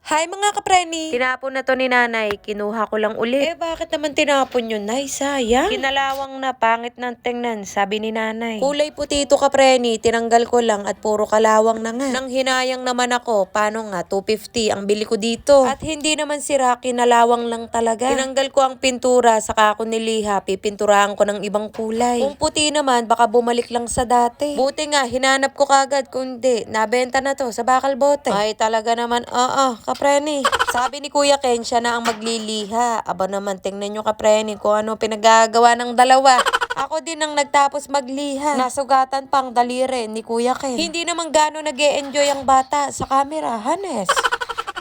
Hi mga kapreni! Tinapon na to ni nanay, kinuha ko lang ulit. Bakit naman tinapon yun, nay? Sayang. Kinalawang na, pangit ng tingnan, sabi ni nanay. Kulay puti ito kapreni, tinanggal ko lang at puro kalawang na nga. Nang hinayang naman ako, paano nga, 250 ang bili ko dito. At hindi naman sira, kinalawang lang talaga. Tinanggal ko ang pintura, saka ako niliha, pipinturahan ko ng ibang kulay. Kung puti naman, baka bumalik lang sa dati. Buti nga, hinanap ko kagad, kundi nabenta na to sa bakal bote. Ay talaga naman, kapreni. Sabi ni Kuya Ken, siya na ang magliliha. Aba naman, tingnan nyo kapreni kung ano pinagagawa ng dalawa. Ako din ang nagtapos magliha. Nasugatan pang daliri ni Kuya Ken. Hindi naman gano'n nag-e-enjoy ang bata sa camera, Hanes.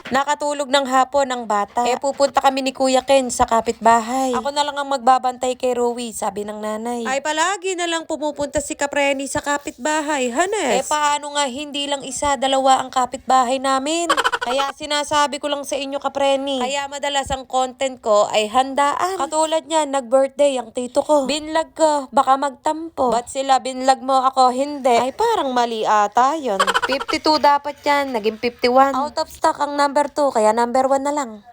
Nakatulog ng hapon ang bata. Pupunta kami ni Kuya Ken sa kapitbahay. Ako na lang ang magbabantay kay Rowie, sabi ng nanay. Ay palagi na lang pumupunta si Kapreni sa kapitbahay, Hanes. Paano nga hindi lang isa, dalawa ang kapitbahay namin? Kaya sinasabi ko lang sa inyo Kapreni. Kaya madalas ang content ko ay handaan. Katulad niyan, nag-birthday ang tito ko. Binlag ko, baka magtampo. Ba't sila binlag mo ako hindi? Ay parang mali ata yun. 52 dapat yan, naging 51. Out of stock ang number 2, kaya number 1 na lang.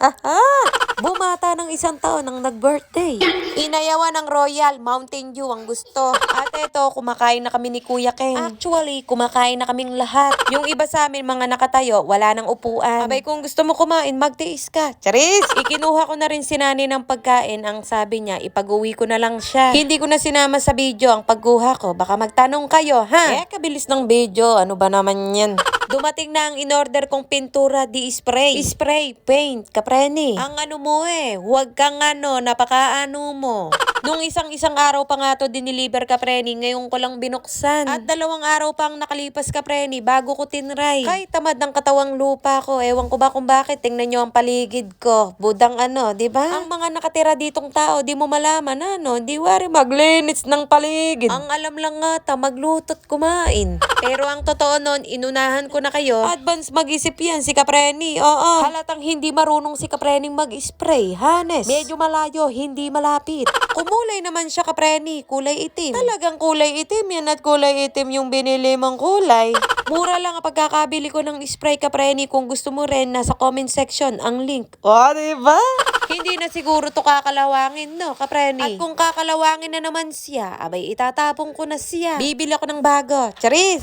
Bumata ng 1 taon ang nag-birthday. Inayawan ng Royal, Mountain Dew ang gusto. At eto, kumakain na kami ni Kuya Ken. Actually, kumakain na kaming lahat. Yung iba sa amin mga nakatayo, wala nang upuan. Abay, kung gusto mo kumain, magtiis ka. Charis! Ikinuha ko na rin si Nani ng pagkain. Ang sabi niya, ipag-uwi ko na lang siya. Hindi ko na sinama sa video ang pagkuha ko. Baka magtanong kayo, ha? Kabilis ng video. Ano ba naman yan? Dumating na ang in-order kong pintura di spray. Spray, paint, kapreni. Ang ano mo huwag kang napakaano mo. Nung isang araw pa nga to diniliver kapreni, ngayon ko lang binuksan. At 2 araw pang nakalipas kapreni bago ko tinry. Kahit tamad ng katawang lupa ko, ewan ko ba kung bakit, tingnan nyo ang paligid ko. Budang di ba? Ang mga nakatira ditong tao, di mo malaman di wari maglinis ng paligid. Ang alam lang nga magluto't kumain. Pero ang totoo nun, inunahan ko na kayo. Advance mag-isip yan si Kapreni. Halatang hindi marunong si Kapreni mag-spray, Hanes. Medyo malayo, hindi malapit. Kumulay naman siya Kapreni, kulay itim. Talagang kulay itim yan at kulay itim yung binili mong kulay. Mura lang ang pagkakabili ko ng spray Kapreni. Kung gusto mo rin, nasa comment section ang link. Diba? Hindi na siguro to kakalawangin, Kapreni? At kung kakalawangin na naman siya, abay itatapong ko na siya. Bibili ako ng bago. Charis!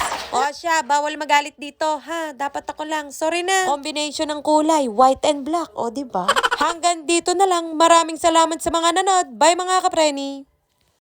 Siya, bawal magalit dito, ha? Dapat ako lang. Sorry na. Combination ng kulay, white and black. Diba? Hanggang dito na lang. Maraming salamat sa mga nanood. Bye mga kapreni!